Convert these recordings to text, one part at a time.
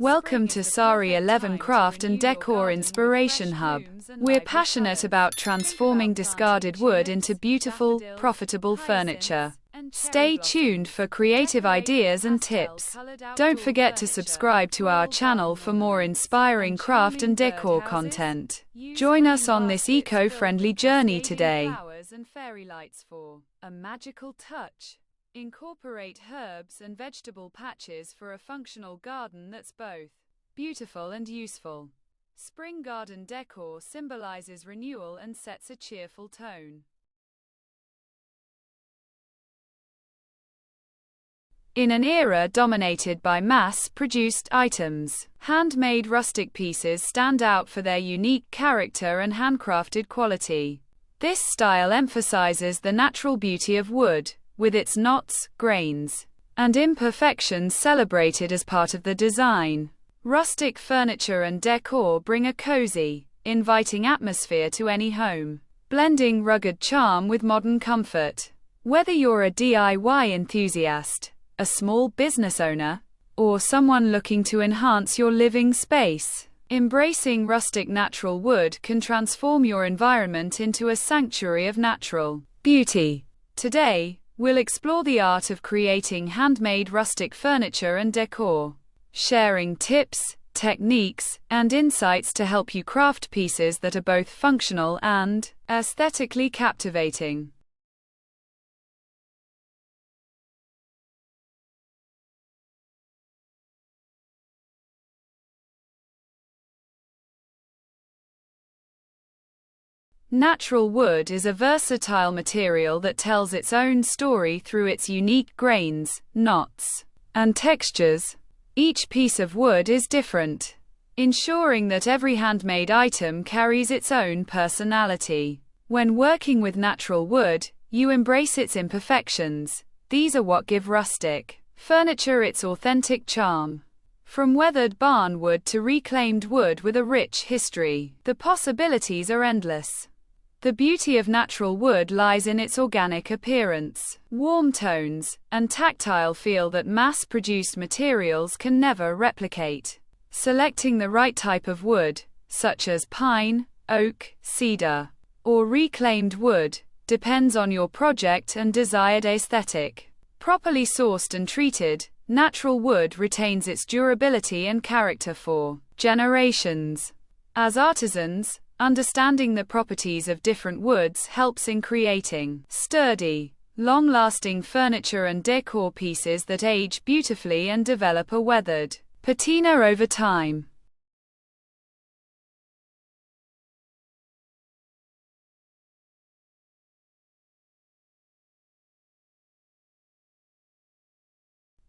Welcome to Sari 11 Craft and Decor Inspiration Hub. We're passionate about transforming discarded wood into beautiful, profitable furniture. Stay tuned for creative ideas and tips. Don't forget to subscribe to our channel for more inspiring craft and decor content. Join us on this eco-friendly journey today. And fairy lights for a magical touch. Incorporate herbs and vegetable patches for a functional garden that's both beautiful and useful. Spring garden decor symbolizes renewal and sets a cheerful tone. In an era dominated by mass-produced items, handmade rustic pieces stand out for their unique character and handcrafted quality. This style emphasizes the natural beauty of wood, with its knots, grains, and imperfections celebrated as part of the design. Rustic furniture and decor bring a cozy, inviting atmosphere to any home, blending rugged charm with modern comfort. Whether you're a DIY enthusiast, a small business owner, or someone looking to enhance your living space, embracing rustic natural wood can transform your environment into a sanctuary of natural beauty. Today, we'll explore the art of creating handmade rustic furniture and decor, sharing tips, techniques, and insights to help you craft pieces that are both functional and aesthetically captivating. Natural wood is a versatile material that tells its own story through its unique grains, knots, and textures. Each piece of wood is different, ensuring that every handmade item carries its own personality. When working with natural wood, you embrace its imperfections. These are what give rustic furniture its authentic charm. From weathered barn wood to reclaimed wood with a rich history, the possibilities are endless. The beauty of natural wood lies in its organic appearance, warm tones, and tactile feel that mass-produced materials can never replicate. Selecting the right type of wood, such as pine, oak, cedar, or reclaimed wood, depends on your project and desired aesthetic. Properly sourced and treated, natural wood retains its durability and character for generations. As artisans, understanding the properties of different woods helps in creating sturdy, long-lasting furniture and decor pieces that age beautifully and develop a weathered patina over time.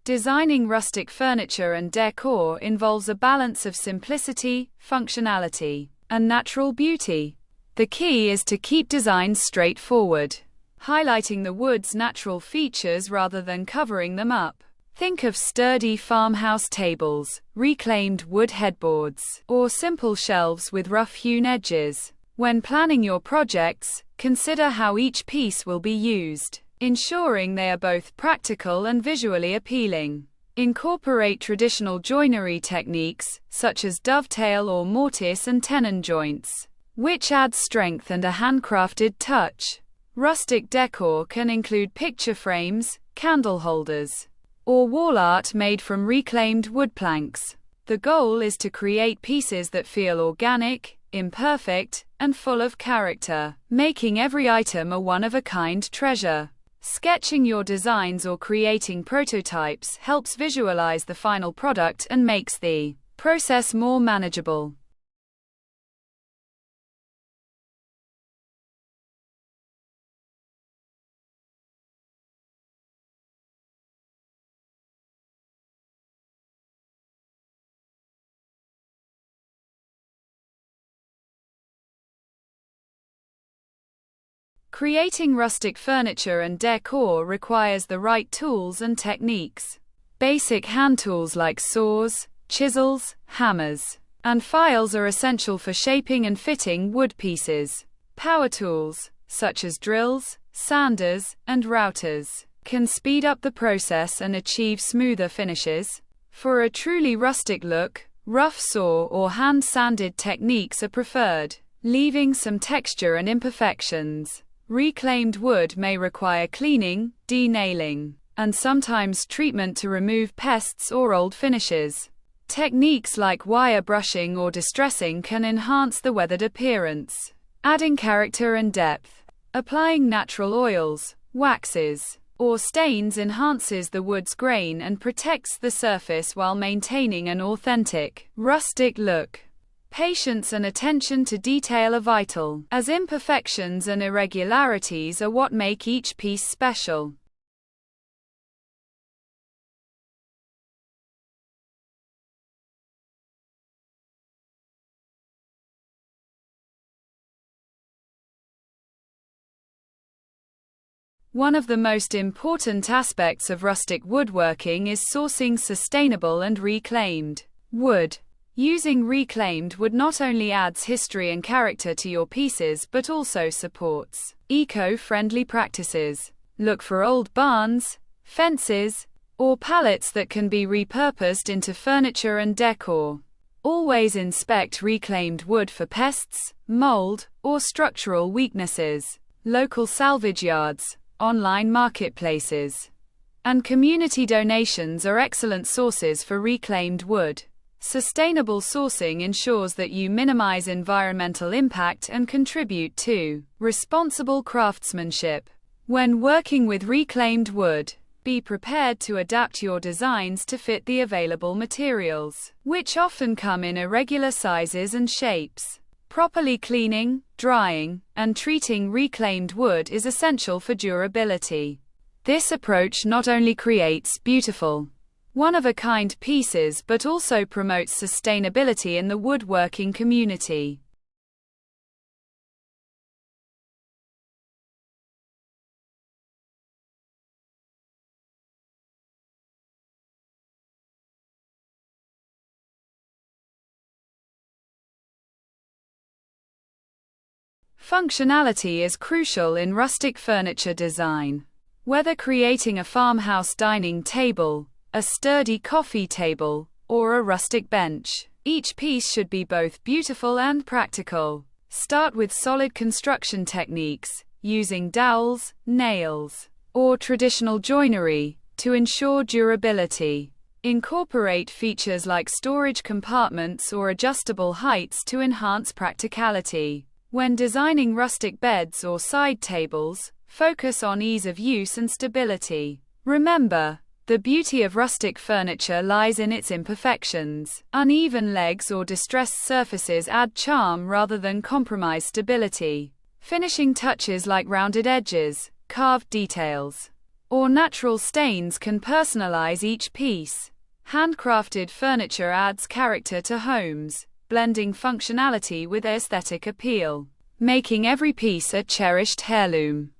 Designing rustic furniture and decor involves a balance of simplicity, functionality, and natural beauty. The key is to keep designs straightforward, highlighting the wood's natural features rather than covering them up. Think of sturdy farmhouse tables, reclaimed wood headboards, or simple shelves with rough-hewn edges. When planning your projects, consider how each piece will be used, ensuring they are both practical and visually appealing. Incorporate traditional joinery techniques, such as dovetail or mortise and tenon joints, which add strength and a handcrafted touch. Rustic decor can include picture frames, candle holders, or wall art made from reclaimed wood planks. The goal is to create pieces that feel organic, imperfect, and full of character, making every item a one-of-a-kind treasure. Sketching your designs or creating prototypes helps visualize the final product and makes the process more manageable. Creating rustic furniture and decor requires the right tools and techniques. Basic hand tools like saws, chisels, hammers, and files are essential for shaping and fitting wood pieces. Power tools, such as drills, sanders, and routers, can speed up the process and achieve smoother finishes. For a truly rustic look, rough saw or hand-sanded techniques are preferred, leaving some texture and imperfections. Reclaimed wood may require cleaning, denailing, and sometimes treatment to remove pests or old finishes. Techniques like wire brushing or distressing can enhance the weathered appearance, adding character and depth. Applying natural oils, waxes, or stains enhances the wood's grain and protects the surface while maintaining an authentic, rustic look. Patience and attention to detail are vital, as imperfections and irregularities are what make each piece special. One of the most important aspects of rustic woodworking is sourcing sustainable and reclaimed wood. Using reclaimed wood not only adds history and character to your pieces but also supports eco-friendly practices. Look for old barns, fences, or pallets that can be repurposed into furniture and decor. Always inspect reclaimed wood for pests, mold, or structural weaknesses. Local salvage yards, online marketplaces, and community donations are excellent sources for reclaimed wood. Sustainable sourcing ensures that you minimize environmental impact and contribute to responsible craftsmanship. When working with reclaimed wood, be prepared to adapt your designs to fit the available materials, which often come in irregular sizes and shapes. Properly cleaning, drying, and treating reclaimed wood is essential for durability. This approach not only creates beautiful, one-of-a-kind pieces but also promotes sustainability in the woodworking community. Functionality is crucial in rustic furniture design. Whether creating a farmhouse dining table, a sturdy coffee table, or a rustic bench, each piece should be both beautiful and practical. Start with solid construction techniques, using dowels, nails, or traditional joinery to ensure durability. Incorporate features like storage compartments or adjustable heights to enhance practicality. When designing rustic beds or side tables, focus on ease of use and stability. Remember, the beauty of rustic furniture lies in its imperfections. Uneven legs or distressed surfaces add charm rather than compromise stability. Finishing touches like rounded edges, carved details, or natural stains can personalize each piece. Handcrafted furniture adds character to homes, blending functionality with aesthetic appeal, making every piece a cherished heirloom.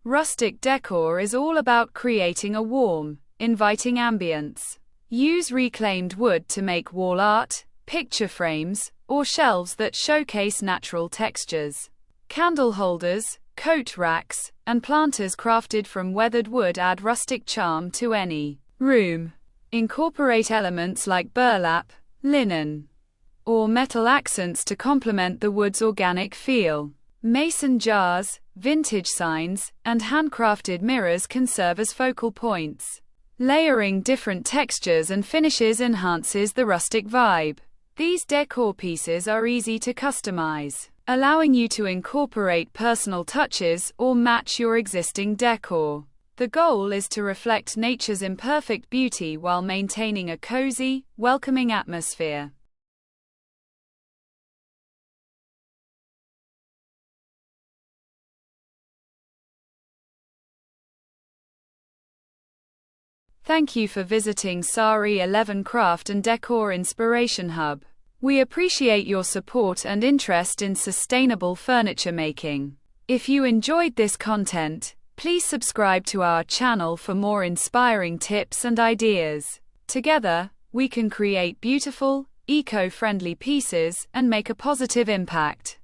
Rustic decor is all about creating a warm, inviting ambience. Use reclaimed wood to make wall art, picture frames, or shelves that showcase natural textures. Candle holders, coat racks, and planters crafted from weathered wood add rustic charm to any room. Incorporate elements like burlap, linen, or metal accents to complement the wood's organic feel. Mason jars, vintage signs, and handcrafted mirrors can serve as focal points. Layering different textures and finishes enhances the rustic vibe. These decor pieces are easy to customize, allowing you to incorporate personal touches or match your existing decor. The goal is to reflect nature's imperfect beauty while maintaining a cozy, welcoming atmosphere. Thank you for visiting Sari 11 Craft and Decor Inspiration Hub. We appreciate your support and interest in sustainable furniture making. If you enjoyed this content, please subscribe to our channel for more inspiring tips and ideas. Together, we can create beautiful, eco-friendly pieces, and make a positive impact.